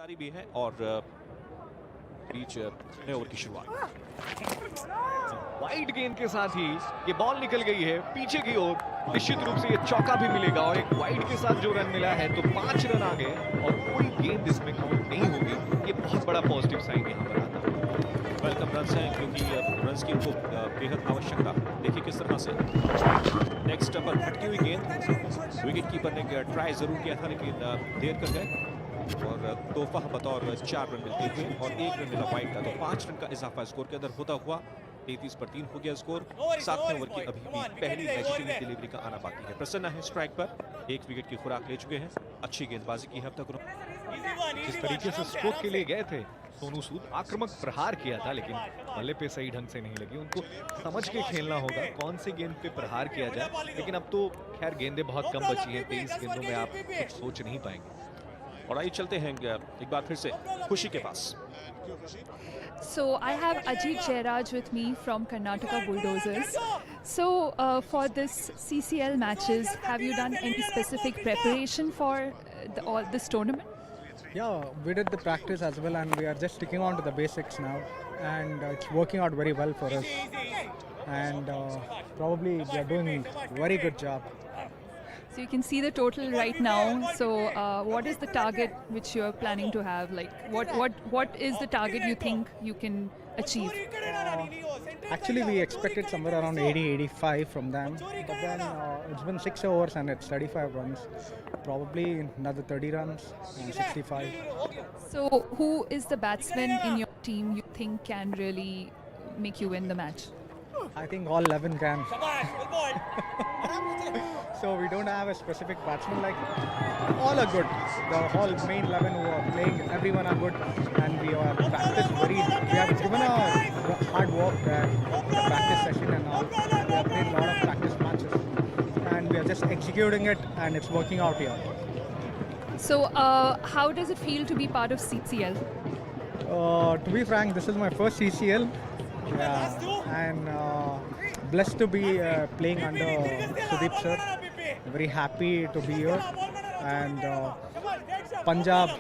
समझदारी भी है और बीच नए ओवर की शुरुआत। वाइड गेंद के साथ ही ये बॉल निकल गई है पीछे की ओर। निश्चित रूप से ये चौका भी मिलेगा और एक वाइड के साथ जो रन मिला है तो 5 रन आ गए और कोई गेंद इसमें काउंट नहीं होगी। ये बहुत बड़ा पॉजिटिव साइन यहाँ पर आता है। वेलकम रन है क्योंकि रन की उनको बेहद आवश्यकता। देखिए किस तरह से नेक्स्ट पर भटकी हुई गेंद विकेट कीपर ने ट्राई जरूर किया था लेकिन देर कर गए और तोहफा बतौर 4 रन मिलते हुए और 1 रन मिला वाइड का, तो 5 रन का इजाफा स्कोर के अंदर होता हुआ 33 पर 3 हो गया स्कोर। 7वें ओवर की अभी भी पहली मैजिकल डिलीवरी का आना बाकी है। प्रसन्न है स्ट्राइक पर, 1 विकेट की खुराक ले चुके हैं। अच्छी गेंदबाजी की है अब तक। जिस तरीके से स्ट्रोक के लिए गए थे सोनू सूद, आक्रामक प्रहार किया था लेकिन बल्ले पे सही ढंग से नहीं लगी। उनको समझ के खेलना होगा कौन से गेंद पे प्रहार किया जाए, लेकिन अब तो खैर गेंदें बहुत कम बची हैं। 23 गेंदों में आप कुछ सोच नहीं पाएंगे। और आइए चलते हैं एक बार फिर से खुशी के पास। So I have Ajit Jairaj with me from Karnataka Bulldozers. So for this CCL matches, have you done any specific preparation for this tournament? Yeah, we did the practice as well, and we are just sticking on to the basics now, and it's working out very well for us. And probably we are doing very good job. So you can see the total right now. So what is the target which you are planning to have? Like what is the target you think you can achieve? Actually, we expected somewhere around 80-85 from them, but then it's been 6 overs and it's 35 runs. Probably another 30 runs and 65. So who is the batsman in your team you think can really make you win the match? I think all 11 can. So we don't have a specific batsman, like all are good. The whole main 11 who are playing, everyone are good, and we are practiced very. We have given a hard work there, the practice session and all. We have played a lot of practice matches, and we are just executing it, and it's working out here. So how does it feel to be part of CCL? To be frank, this is my first CCL. Yeah, and blessed to be playing under Sudeep sir. Very happy to be here, and Punjab,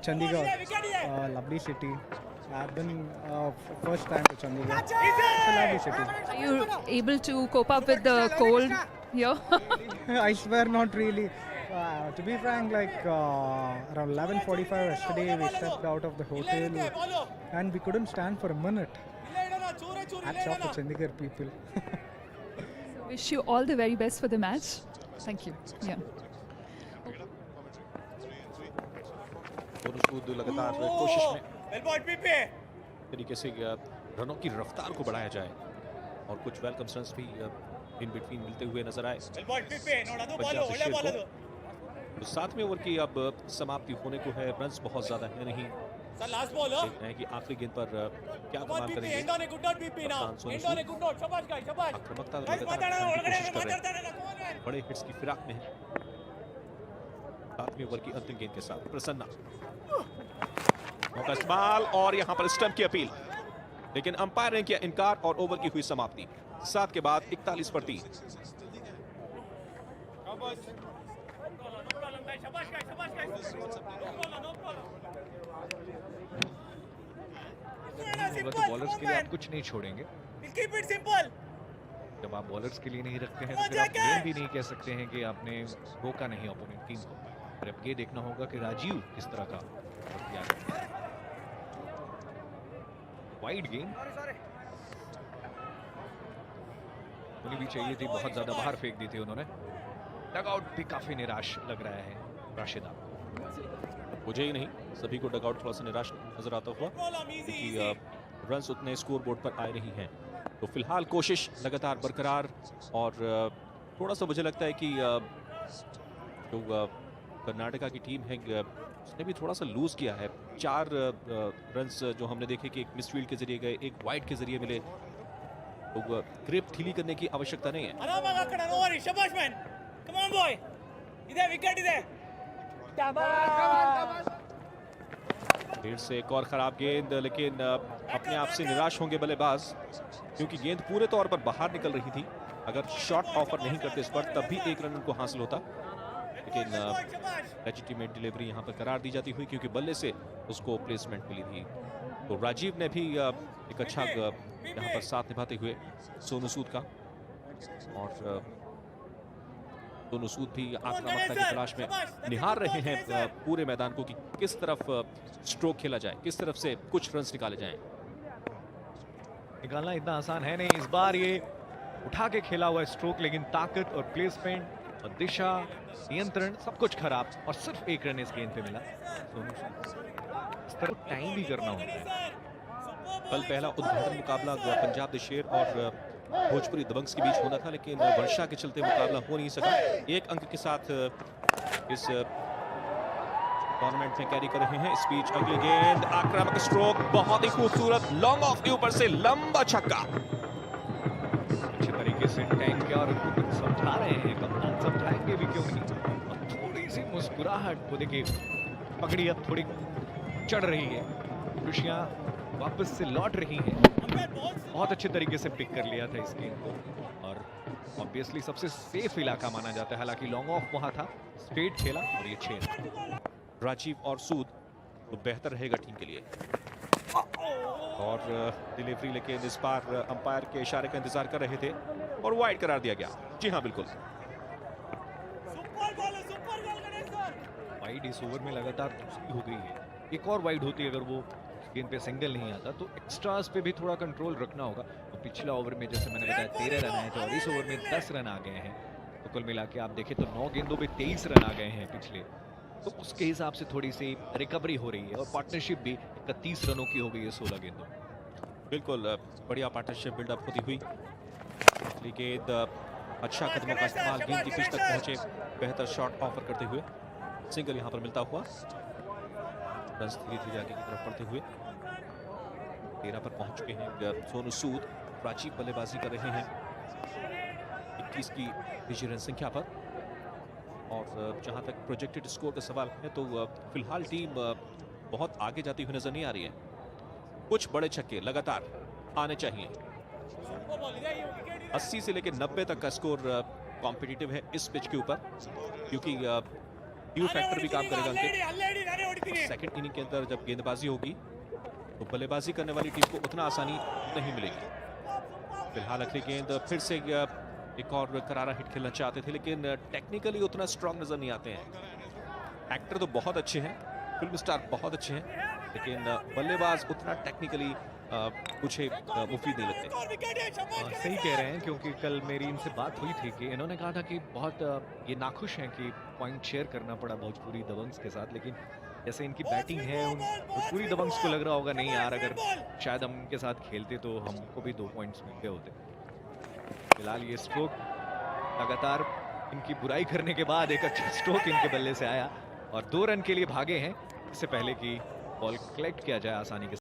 Chandigarh, lovely city. I've been first time to Chandigarh. It's a lovely city. Are you able to cope up with the cold here? I swear not really. To be frank, like around 11:45 yesterday, we stepped out of the hotel and we couldn't stand for a minute. Hats off to Chandigarh people. So wish you all the very best for the match. Thank you. Yeah. लगातार कोशिश में तरीके से रनों की रफ्तार को बढ़ाया जाए और कुछ वेलकम रन्स भी इन बिटवीन मिलते हुए नजर आए। पंजाब से शेर को तो 7वें ओवर की अब समाप्ति होने को है। रन्स बहुत ज्यादा है नहीं। देखते हैं कि आखिरी गेंद पर क्या कमाल करेंगे। आक्रामकता कोशिश कर रहे हैं, बड़े हिट्स की फिराक में है। 7वें ओवर की अंतिम गेंद के साथ प्रसन्ना मौका इस्तेमाल और यहां पर स्टंप की अपील, लेकिन अंपायर ने किया इनकार और ओवर की हुई समाप्ति। 7 के बाद 41 पर 3। तो बॉलर्स के लिए आप कुछ नहीं छोड़ेंगे। जब आप बॉलर्स के लिए नहीं रखते हैं तो फिर आप ये भी नहीं कह सकते हैं कि आपने रोका नहीं ओपोनेंट टीम को। फिर अब ये देखना होगा कि राजीव किस तरह का वाइड गेंद होनी भी चाहिए थी, बहुत ज्यादा बाहर फेंक दी थी उन्होंने। डगआउट भी काफी निराश लग रहा है राशिदा। मुझे ही नहीं, सभी को डगआउट थोड़ा सा निराश नजर आता हुआ क्योंकि रन्स उतने स्कोर बोर्ड पर आए नहीं हैं। तो फिलहाल कोशिश लगातार बरकरार और थोड़ा सा मुझे लगता है कि जो कर्नाटका की टीम है उसने भी थोड़ा सा लूज किया है। 4 रन्स जो हमने देखे कि एक मिसफील्ड के जरिए गए, एक वाइड के जरिए मिले, तो ग्रिप ढीली करने की आवश्यकता नहीं है। फिर से एक और खराब गेंद, लेकिन अपने आप से निराश होंगे बल्लेबाज क्योंकि गेंद पूरे तौर पर बाहर निकल रही थी। अगर शॉट ऑफर नहीं करते इस पर तब भी 1 रन उनको हासिल होता। लेकिन लेजिटिमेट डिलीवरी यहाँ पर करार दी जाती हुई क्योंकि बल्ले से उसको प्लेसमेंट मिली थी। तो राजीव ने भी एक अच्छा यहाँ पर साथ निभाते हुए सोनू सूद का, और सोनू सूद भी आक्रामकता की तलाश में निहार रहे हैं पूरे मैदान को कि किस तरफ स्ट्रोक खेला जाए, किस तरफ से कुछ रन्स निकाले जाएं। निकालना इतना आसान है नहीं, इस बार ये उठा के खेला हुआ स्ट्रोक, लेकिन ताकत और प्लेसमेंट और दिशा नियंत्रण सब कुछ खराब, और सिर्फ एक रन इस गेंद पे मिला सोनू सूद। इस तरह टाइम भी करना होता है। कल पहला उद्घाटन मुकाबला पंजाब द शेर और भोजपुरी दबंग्स के बीच होना था, लेकिन वर्षा के चलते मुकाबला हो नहीं सका। एक अंक के साथ इस टूर्नामेंट में कैरी कर रहे हैं। स्पीच अगली गेंद, आक्रामक स्ट्रोक, बहुत ही खूबसूरत लॉन्ग ऑफ के ऊपर से लंबा छक्का। अच्छे तरीके से टैंक किया और उनको कुछ समझा रहे हैं, कप्तान समझाएंगे भी क्यों नहीं। और थोड़ी सी मुस्कुराहट, वो देखिए पगड़ी अब थोड़ी चढ़ रही है, खुशियां वापस से लौट रही हैं। बहुत अच्छे तरीके से पिक कर लिया था इस गेंद को, और ऑब्वियसली सबसे सेफ इलाका माना जाता है। हालांकि लॉन्ग ऑफ वहां था, स्ट्रेट खेला और ये 6। राजीव और सूद तो बेहतर रहेगा टीम के लिए। और डिलीवरी लेकिन इस बार अंपायर के इशारे का इंतजार कर रहे थे और वाइड करार दिया गया। जी हाँ, बिल्कुल वाइड इस ओवर में लगातार दूसरी हो गई है। एक और वाइड होती अगर वो गेंद पे सिंगल नहीं आता, तो एक्स्ट्रास पे भी थोड़ा कंट्रोल रखना होगा। तो पिछला ओवर में जैसे मैंने बताया 13 रन आए थे और इस ओवर में 10 रन आ गए हैं, तो कुल मिला के आप देखें तो 9 गेंदों पे 23 रन आ गए हैं पिछले, तो उसके हिसाब से थोड़ी सी रिकवरी हो रही है। और पार्टनरशिप भी 31 रनों की हो गई है 16 गेंदों। बिल्कुल बढ़िया पार्टनरशिप बिल्डअप होती हुई, गेंद अच्छा कदमों का इस्तेमाल, गेंद की पिच तक पहुंचे, बेहतर शॉट ऑफर करते हुए सिंगल यहां पर मिलता हुआ, रन धीरे धीरे आगे की तरफ बढ़ते हुए 13 पर पहुंच चुके हैं सोनू सूद। राजीव बल्लेबाजी कर रहे हैं 21 की निजी रन संख्या पर। और जहां तक प्रोजेक्टेड स्कोर का सवाल है तो फिलहाल टीम बहुत आगे जाती हुई नजर नहीं आ रही है। कुछ बड़े छक्के लगातार आने चाहिए। 80 से लेकर 90 तक का स्कोर कॉम्पिटिटिव है इस पिच के ऊपर, क्योंकि ड्यू फैक्टर भी काम करेगा अंकित। सेकंड इनिंग के अंदर जब गेंदबाजी होगी तो बल्लेबाजी करने वाली टीम को उतना आसानी नहीं मिलेगी। फिलहाल अगली गेंद फिर से एक और करारा हिट खेलना चाहते थे, लेकिन टेक्निकली उतना स्ट्रांग नजर नहीं आते हैं। एक्टर तो बहुत अच्छे हैं, फिल्म स्टार बहुत अच्छे हैं, लेकिन बल्लेबाज उतना टेक्निकली मुझे मुफीद नहीं लगते। सही कह रहे हैं, क्योंकि कल मेरी इनसे बात हुई थी कि इन्होंने कहा था कि बहुत ये नाखुश हैं कि पॉइंट शेयर करना पड़ा भोजपुरी दबंग्स के साथ, लेकिन जैसे इनकी बैटिंग है, उन भोजपुरी दबंग्स को लग रहा होगा नहीं यार, अगर शायद हम उनके साथ खेलते तो हमको भी 2 पॉइंट्स मिलते होते। फिलहाल ये स्ट्रोक लगातार इनकी बुराई करने के बाद एक अच्छा स्ट्रोक इनके बल्ले से आया और 2 रन के लिए भागे हैं, इससे पहले कि बॉल कलेक्ट किया जाए आसानी के